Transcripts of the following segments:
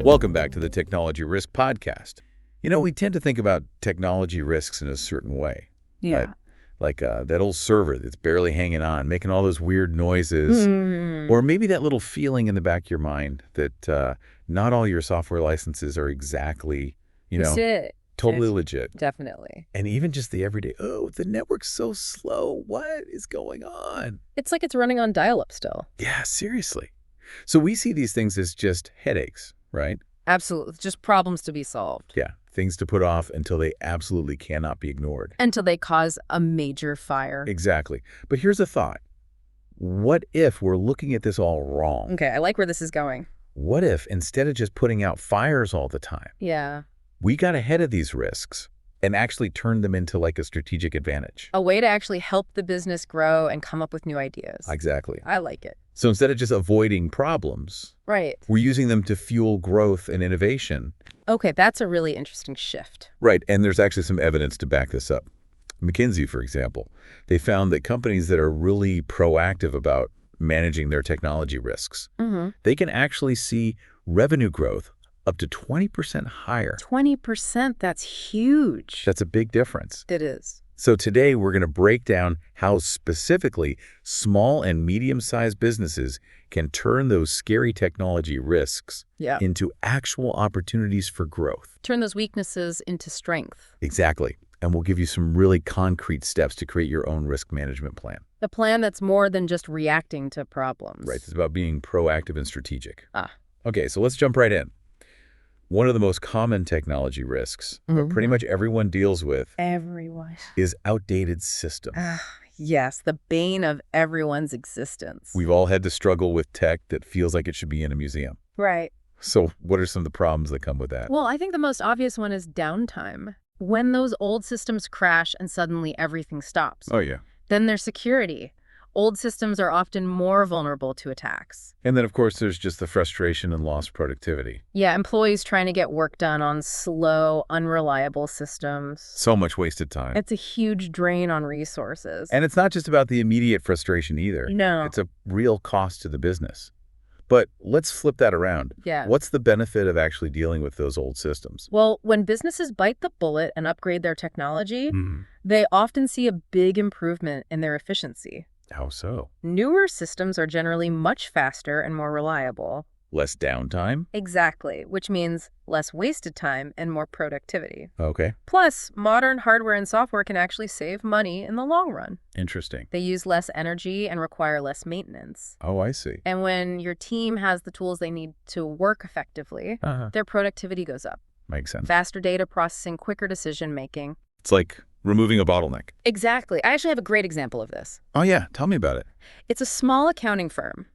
Welcome back to the Technology Risk Podcast. We tend to think about technology risks in a certain way. Yeah. Right? Like that old server that's barely hanging on, making all those weird noises. Or maybe that little feeling in the back of your mind that not all your software licenses are exactly, totally legit. Definitely. And even just the everyday, oh, the network's so slow. What is going on? It's like it's running on dial-up still. Yeah, seriously. So we see these things as just headaches, right? Absolutely. Just problems to be solved. Yeah, things to put off until they absolutely cannot be ignored. Until they cause a major fire. Exactly. But here's a thought. What if we're looking at this all wrong? Okay, I like where this is going. What if instead of just putting out fires all the time, Yeah. we got ahead of these risks and actually turned them into like a strategic advantage? A way to actually help the business grow and come up with new ideas. Exactly. I like it. So instead of just avoiding problems, Right. we're using them to fuel growth and innovation. Okay, that's a really interesting shift. Right, and there's actually some evidence to back this up. McKinsey, for example, they found that companies that are really proactive about managing their technology risks, they can actually see revenue growth up to 20% higher. 20%, that's huge. That's a big difference. It is. So today we're going to break down how specifically small and medium-sized businesses can turn those scary technology risks into actual opportunities for growth. Turn those weaknesses into strength. Exactly. And we'll give you some really concrete steps to create your own risk management plan. A plan that's more than just reacting to problems. Right. It's about being proactive and strategic. Ah. Okay, so let's jump right in. One of the most common technology risks that pretty much everyone deals with is outdated systems. Yes, the bane of everyone's existence. We've all had to struggle with tech that feels like it should be in a museum. Right. So what are some of the problems that come with that? Well, I think the most obvious one is downtime. When those old systems crash and suddenly everything stops. Oh, yeah. Then there's security. Old systems are often more vulnerable to attacks. And then, of course, there's just the frustration and lost productivity. Yeah, employees trying to get work done on slow, unreliable systems. So much wasted time. It's a huge drain on resources. And it's not just about the immediate frustration either. No. It's a real cost to the business. But let's flip that around. Yeah. What's the benefit of actually dealing with those old systems? Well, when businesses bite the bullet and upgrade their technology, they often see a big improvement in their efficiency. How so? Newer systems are generally much faster and more reliable. Less downtime? Exactly, which means less wasted time and more productivity. Okay. Plus, modern hardware and software can actually save money in the long run. Interesting. They use less energy and require less maintenance. Oh, I see. And when your team has the tools they need to work effectively, their productivity goes up. Makes sense. Faster data processing, quicker decision making. It's like removing a bottleneck. Exactly. I actually have a great example of this. Oh, yeah. Tell me about it. It's a small accounting firm.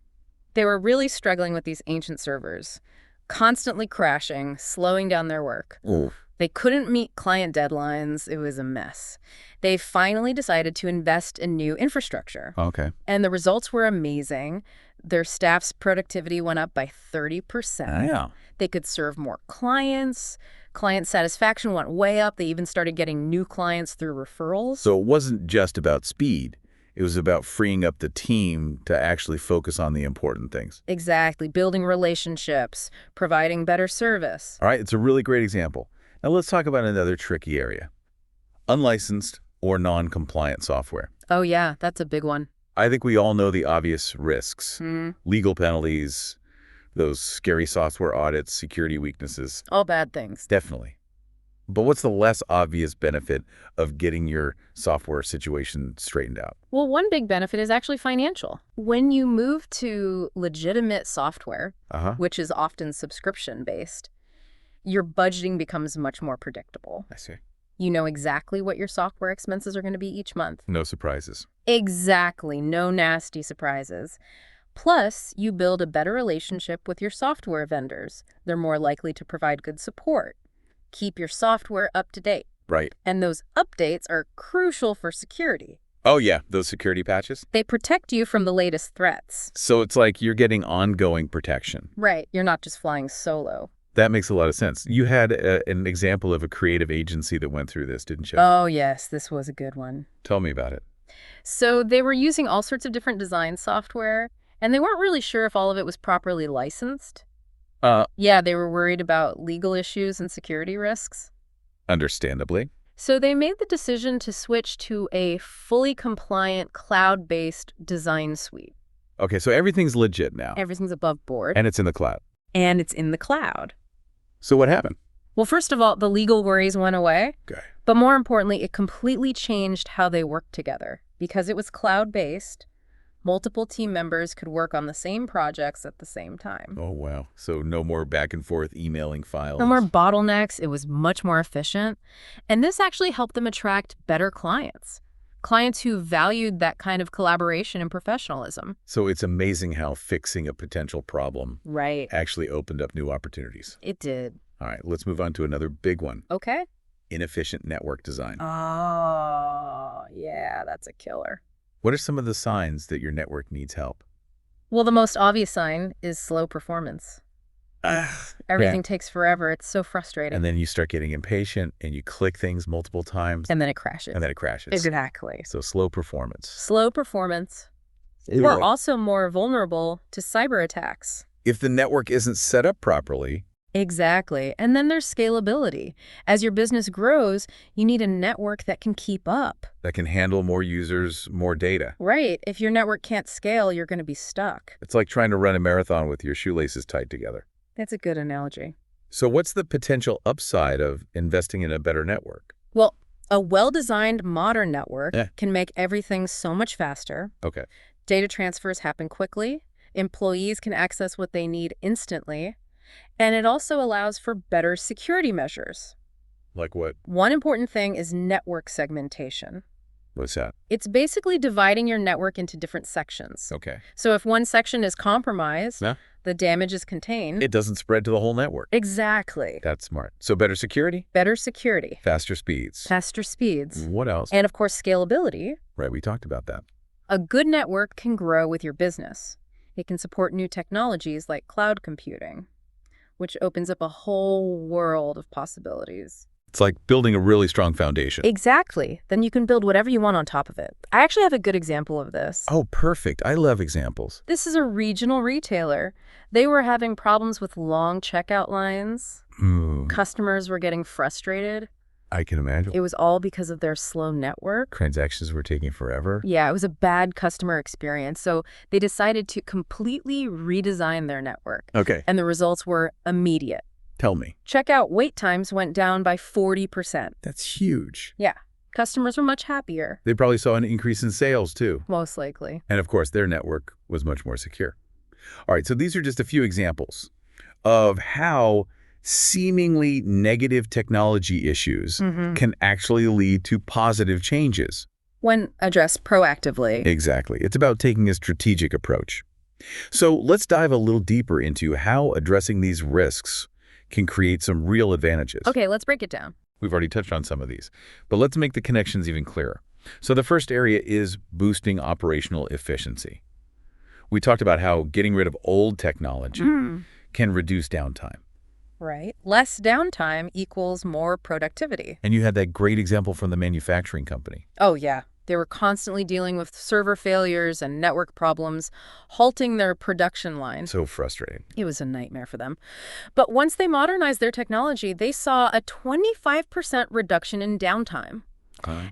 They were really struggling with these ancient servers, constantly crashing, slowing down their work. Ooh. They couldn't meet client deadlines. It was a mess. They finally decided to invest in new infrastructure. Okay. And the results were amazing. Their staff's productivity went up by 30%. Yeah. They could serve more clients. Client satisfaction went way up. They even started getting new clients through referrals. So it wasn't just about speed. It was about freeing up the team to actually focus on the important things. Exactly. Building relationships, providing better service. All right. It's a really great example. Now let's talk about another tricky area. Unlicensed or non-compliant software. Oh, yeah. That's a big one. I think we all know the obvious risks. Legal penalties, those scary software audits, security weaknesses. All bad things. Definitely. But what's the less obvious benefit of getting your software situation straightened out? Well, one big benefit is actually financial. When you move to legitimate software, which is often subscription-based, your budgeting becomes much more predictable. I see. You know exactly what your software expenses are going to be each month. No surprises. Exactly. No nasty surprises. Plus, you build a better relationship with your software vendors. They're more likely to provide good support. Keep your software up to date. Right. And those updates are crucial for security. Oh, yeah. Those security patches? They protect you from the latest threats. So it's like you're getting ongoing protection. Right. You're not just flying solo. That makes a lot of sense. You had an example of a creative agency that went through this, didn't you? Oh, yes. This was a good one. Tell me about it. So they were using all sorts of different design software, and they weren't really sure if all of it was properly licensed. Yeah, they were worried about legal issues and security risks. Understandably. So they made the decision to switch to a fully compliant cloud-based design suite. Okay, so everything's legit now. Everything's above board. And it's in the cloud. And it's in the cloud. So what happened? Well, first of all, the legal worries went away. Okay. But more importantly, it completely changed how they worked together. Because it was cloud-based, multiple team members could work on the same projects at the same time. Oh, wow. So no more back and forth emailing files. No more bottlenecks. It was much more efficient. And this actually helped them attract better clients. Clients who valued that kind of collaboration and professionalism. So it's amazing how fixing a potential problem actually opened up new opportunities. It did. All right, let's move on to another big one. Okay. Inefficient network design. Oh, yeah, that's a killer. What are some of the signs that your network needs help? Well, the most obvious sign is slow performance. Everything takes forever. It's so frustrating. And then you start getting impatient and you click things multiple times. And then it crashes. Exactly. So slow performance. Slow performance. We're also more vulnerable to cyber attacks. If the network isn't set up properly. Exactly. And then there's scalability. As your business grows, you need a network that can keep up. That can handle more users, more data. Right. If your network can't scale, you're going to be stuck. It's like trying to run a marathon with your shoelaces tied together. That's a good analogy. So what's the potential upside of investing in a better network? Well, a well-designed modern network can make everything so much faster. Okay. Data transfers happen quickly. Employees can access what they need instantly. And it also allows for better security measures. Like what? One important thing is network segmentation. What's that? It's basically dividing your network into different sections. Okay. So if one section is compromised, the damage is contained. It doesn't spread to the whole network. Exactly. That's smart. So better security? Better security. Faster speeds. Faster speeds. What else? And of course, scalability. Right, we talked about that. A good network can grow with your business. It can support new technologies like cloud computing, which opens up a whole world of possibilities. It's like building a really strong foundation. Exactly. Then you can build whatever you want on top of it. I actually have a good example of this. Oh, perfect. I love examples. This is a regional retailer. They were having problems with long checkout lines. Customers were getting frustrated. I can imagine. It was all because of their slow network. Transactions were taking forever. Yeah, it was a bad customer experience. So they decided to completely redesign their network. Okay. And the results were immediate. Tell me. Checkout wait times went down by 40%. That's huge. Yeah. Customers were much happier. They probably saw an increase in sales, too. Most likely. And, of course, their network was much more secure. All right, so these are just a few examples of how seemingly negative technology issues can actually lead to positive changes. When addressed proactively. Exactly. It's about taking a strategic approach. So let's dive a little deeper into how addressing these risks can create some real advantages. Okay, let's break it down. We've already touched on some of these, but let's make the connections even clearer. So the first area is boosting operational efficiency. We talked about how getting rid of old technology can reduce downtime. Right. Less downtime equals more productivity. And you had that great example from the manufacturing company. Oh, yeah. They were constantly dealing with server failures and network problems, halting their production line. So frustrating. It was a nightmare for them. But once they modernized their technology, they saw a 25% reduction in downtime.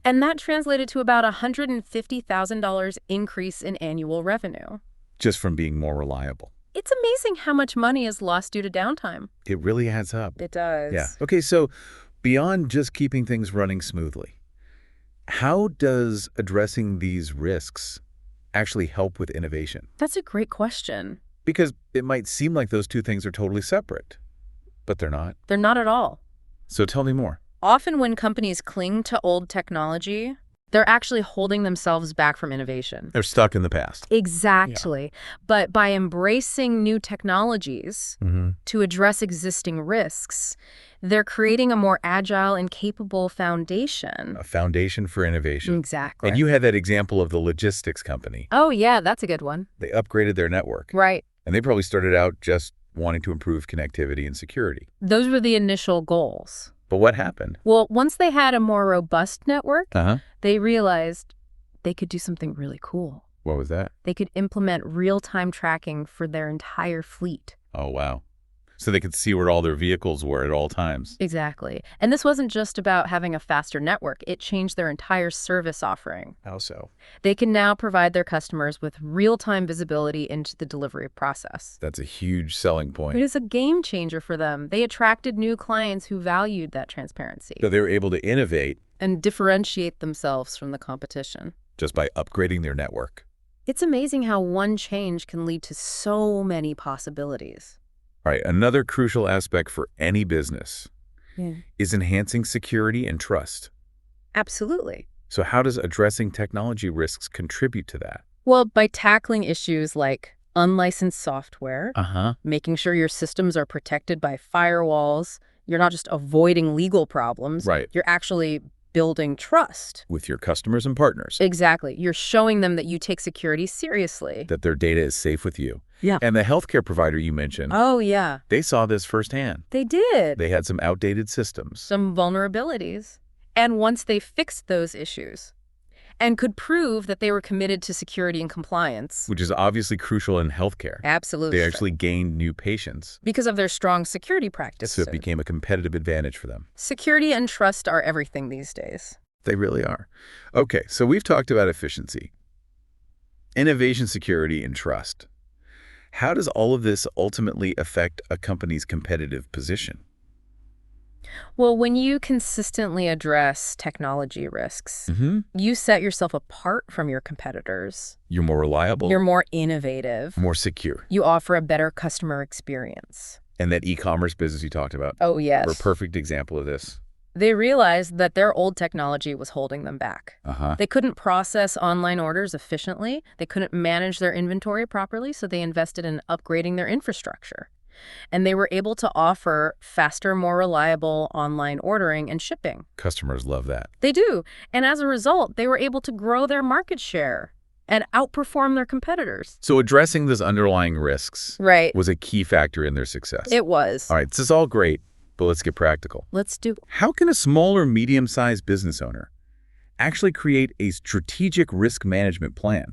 And that translated to about $150,000 increase in annual revenue. Just from being more reliable. It's amazing how much money is lost due to downtime. It really adds up. It does. Yeah. Okay, so beyond just keeping things running smoothly, how does addressing these risks actually help with innovation? That's a great question. Because it might seem like those two things are totally separate, but they're not. They're not at all. So tell me more. Often when companies cling to old technology, they're actually holding themselves back from innovation. They're stuck in the past. Exactly. Yeah. But by embracing new technologies to address existing risks, they're creating a more agile and capable foundation. A foundation for innovation. Exactly. And you had that example of the logistics company. Oh, yeah, that's a good one. They upgraded their network. Right. And they probably started out just wanting to improve connectivity and security. Those were the initial goals. But what happened? Well, once they had a more robust network, they realized they could do something really cool. What was that? They could implement real-time tracking for their entire fleet. Oh, wow. So they could see where all their vehicles were at all times. Exactly. And this wasn't just about having a faster network. It changed their entire service offering. How so? They can now provide their customers with real-time visibility into the delivery process. That's a huge selling It point. is a game changer for them. They attracted new clients who valued that transparency So they were able to innovate and differentiate themselves from the competition. just by upgrading their network. It's amazing how one change can lead to so many possibilities. All right, another crucial aspect for any business is enhancing security and trust. Absolutely. So how does addressing technology risks contribute to that? Well, by tackling issues like unlicensed software, making sure your systems are protected by firewalls, you're not just avoiding legal problems, Right. you're actually building trust. With your customers and partners, Exactly. You're showing them that you take security seriously. that their data is safe with you. Yeah. And the healthcare provider you mentioned, Oh, yeah. they saw this firsthand. They did. They had some outdated systems. Some vulnerabilities. And once they fixed those issues and could prove that they were committed to security and compliance. Which is obviously crucial in healthcare. Absolutely. They actually gained new patients. Because of their strong security practices. So it became a competitive advantage for them. Security and trust are everything these days. They really are. Okay, so we've talked about efficiency, innovation, security, and trust. How does all of this ultimately affect a company's competitive position? Well, when you consistently address technology risks, you set yourself apart from your competitors. You're more reliable, You're more innovative. more secure. You offer a better customer experience. And that e-commerce business you talked about, Oh, yes. we're a perfect example of this. They realized that their old technology was holding them back. They couldn't process online orders efficiently. They couldn't manage their inventory properly, so they invested in upgrading their infrastructure. And they were able to offer faster, more reliable online ordering and shipping. Customers love that. They do. And as a result, they were able to grow their market share and outperform their competitors. So addressing those underlying risks Right. was a key factor in their success. It was. All right, this is all great, but let's get practical. Let's do. How can a small or medium-sized business owner actually create a strategic risk management plan?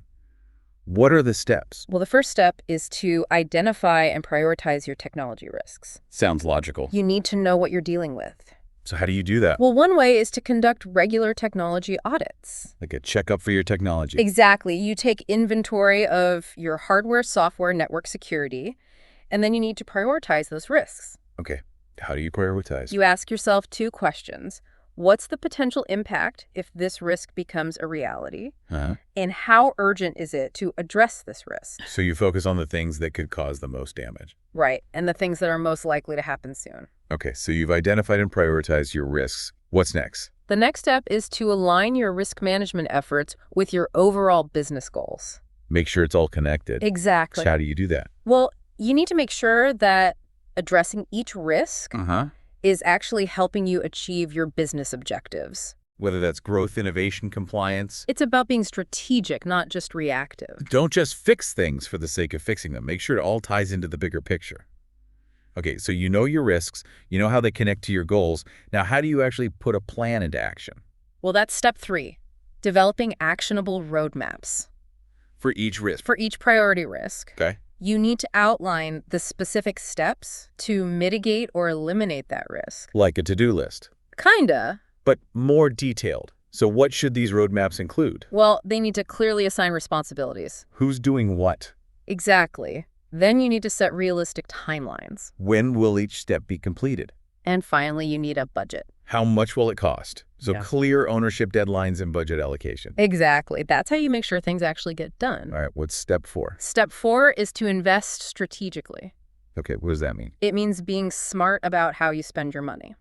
What are the steps? Well, the first step is to identify and prioritize your technology risks. Sounds logical. You need to know what you're dealing with. So how do you do that? Well, one way is to conduct regular technology audits. Like a checkup for your technology. Exactly. You take inventory of your hardware, software, network security, and then you need to prioritize those risks. Okay. How do you prioritize? You ask yourself two questions. What's the potential impact if this risk becomes a reality? And how urgent is it to address this risk? So you focus on the things that could cause the most damage. Right. And the things that are most likely to happen soon. Okay, so you've identified and prioritized your risks. What's next? The next step is to align your risk management efforts with your overall business goals. Make sure it's all connected. Exactly. So how do you do that? Well, you need to make sure that addressing each risk is actually helping you achieve your business objectives. Whether that's growth, innovation, compliance. It's about being strategic, not just reactive. Don't just fix things for the sake of fixing them. Make sure it all ties into the bigger picture. Okay, so you know your risks, you know how they connect to your goals. Now, how do you actually put a plan into action? Well, that's step 3, developing actionable roadmaps. For each risk. For each priority risk. Okay. You need to outline the specific steps to mitigate or eliminate that risk. Like a to-do list. Kinda. But more detailed. So what should these roadmaps include? Well, they need to clearly assign responsibilities. Who's doing what? Exactly. Then you need to set realistic timelines. When will each step be completed? And finally, you need a budget. How much will it cost? So clear ownership deadlines and budget allocation. Exactly. That's how you make sure things actually get done. All right, what's step 4? Step 4 is to invest strategically. Okay, what does that mean? It means being smart about how you spend your money.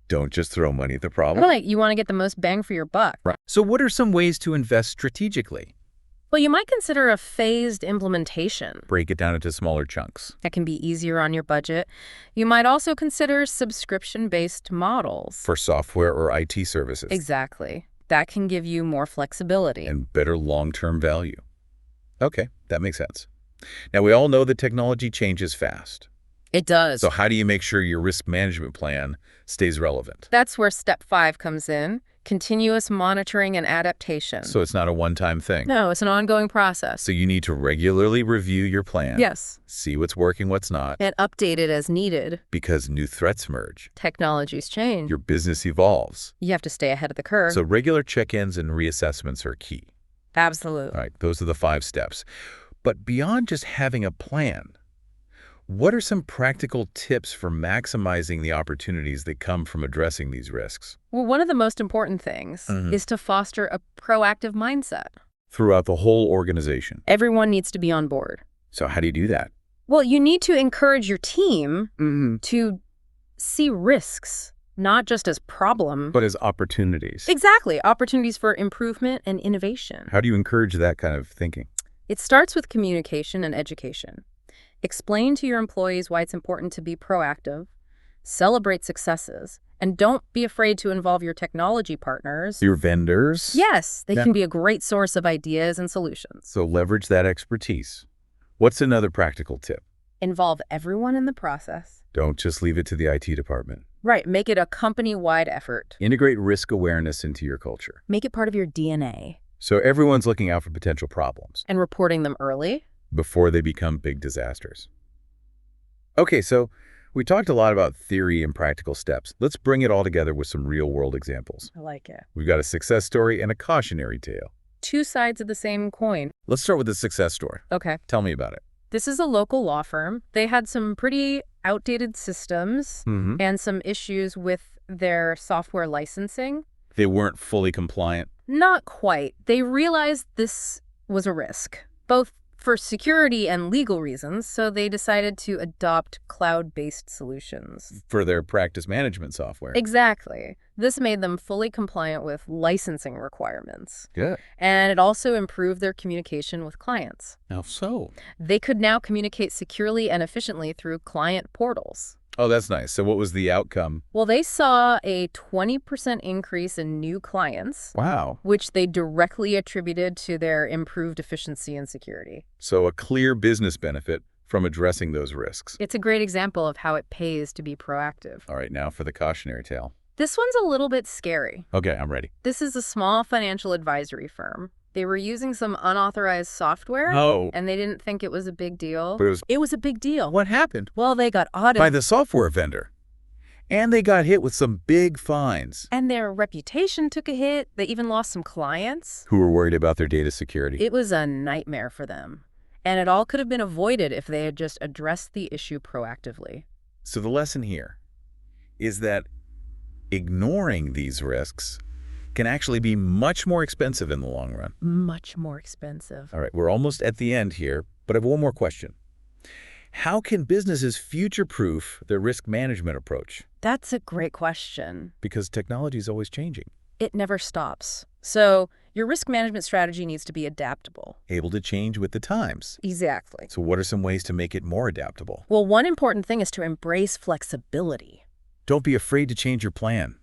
Don't just throw money at the problem. Right. You want to get the most bang for your buck. Right. So what are some ways to invest strategically? Well, you might consider a phased implementation. Break it down into smaller chunks. That can be easier on your budget. You might also consider subscription-based models. For software or IT services. Exactly. That can give you more flexibility. And better long-term value. Okay, that makes sense. Now, we all know that technology changes fast. It does. So how do you make sure your risk management plan stays relevant? That's where step 5 comes in. Continuous monitoring and adaptation. So it's not a one-time thing. No, it's an ongoing process. So you need to regularly review your plan. Yes. See what's working, what's not. And update it as needed. Because new threats emerge. Technologies change. Your business evolves. You have to stay ahead of the curve. So regular check-ins and reassessments are key. Absolutely. All right, those are the 5 steps. But beyond just having a plan, what are some practical tips for maximizing the opportunities that come from addressing these risks? Well, one of the most important things is to foster a proactive mindset. Throughout the whole organization. Everyone needs to be on board. So how do you do that? Well, you need to encourage your team to see risks, not just as problem. But as opportunities. Exactly. Opportunities for improvement and innovation. How do you encourage that kind of thinking? It starts with communication and education. Explain to your employees why it's important to be proactive, celebrate successes, and don't be afraid to involve your technology partners. Your vendors? Yes, they can be a great source of ideas and solutions. So leverage that expertise. What's another practical tip? Involve everyone in the process. Don't just leave it to the IT department. Right, make it a company-wide effort. Integrate risk awareness into your culture. Make it part of your DNA. So everyone's looking out for potential problems. And reporting them early. Before they become big disasters. Okay, so we talked a lot about theory and practical steps. Let's bring it all together with some real-world examples. I like it. We've got a success story and a cautionary tale. 2 sides of the same coin. Let's start with the success story. Okay. Tell me about it. This is a local law firm. They had some pretty outdated systems and some issues with their software licensing. They weren't fully compliant. Not quite. They realized this was a risk, both for security and legal reasons, so they decided to adopt cloud-based solutions. For their practice management software. Exactly. This made them fully compliant with licensing requirements. Good. And it also improved their communication with clients. How so? They could now communicate securely and efficiently through client portals. Oh, that's nice. So what was the outcome? Well, they saw a 20% increase in new clients. Wow. Which they directly attributed to their improved efficiency and security. So a clear business benefit from addressing those risks. It's a great example of how it pays to be proactive. All right, now for the cautionary tale. This one's a little bit scary. Okay, I'm ready. This is a small financial advisory firm. They were using some unauthorized software, and they didn't think it was a big deal. But it was a big deal. What happened? Well, they got audited. By the software vendor. And they got hit with some big fines. And their reputation took a hit. They even lost some clients. Who were worried about their data security. It was a nightmare for them. And it all could have been avoided if they had just addressed the issue proactively. So the lesson here is that ignoring these risks can actually be much more expensive in the long run. Much more expensive. All right, we're almost at the end here, but I have one more question. How can businesses future-proof their risk management approach? That's a great question. Because technology is always changing. It never stops. So your risk management strategy needs to be adaptable. Able to change with the times. Exactly. So what are some ways to make it more adaptable? Well, one important thing is to embrace flexibility. Don't be afraid to change your plan.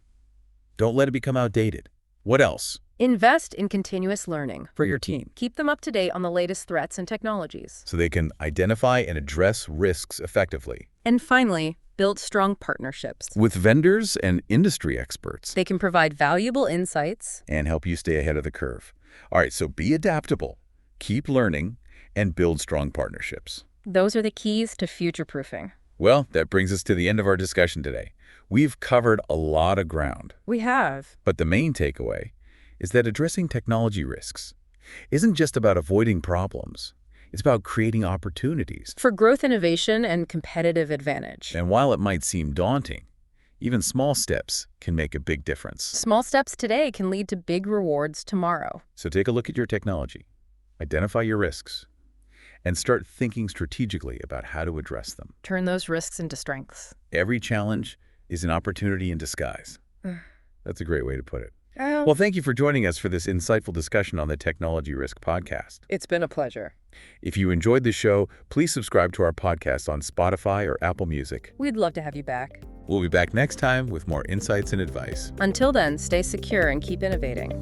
Don't let it become outdated. What else? Invest in continuous learning For your team. Keep them up to date on the latest threats and technologies. So they can identify and address risks effectively. And finally, build strong partnerships. With vendors and industry experts. They can provide valuable insights. And help you stay ahead of the curve. All right, so be adaptable, keep learning, and build strong partnerships. Those are the keys to future-proofing. Well, that brings us to the end of our discussion today. We've covered a lot of ground. We have. But the main takeaway is that addressing technology risks isn't just about avoiding problems. It's about creating opportunities. For growth, innovation, and competitive advantage. And while it might seem daunting, even small steps can make a big difference. Small steps today can lead to big rewards tomorrow. So take a look at your technology, identify your risks, and start thinking strategically about how to address them. Turn those risks into strengths. Every challenge is an opportunity in disguise. That's a great way to put it. Well, thank you for joining us for this insightful discussion on the Technology Risk Podcast. It's been a pleasure. If you enjoyed the show, please subscribe to our podcast on Spotify or Apple Music. We'd love to have you back. We'll be back next time with more insights and advice. Until then, stay secure and keep innovating.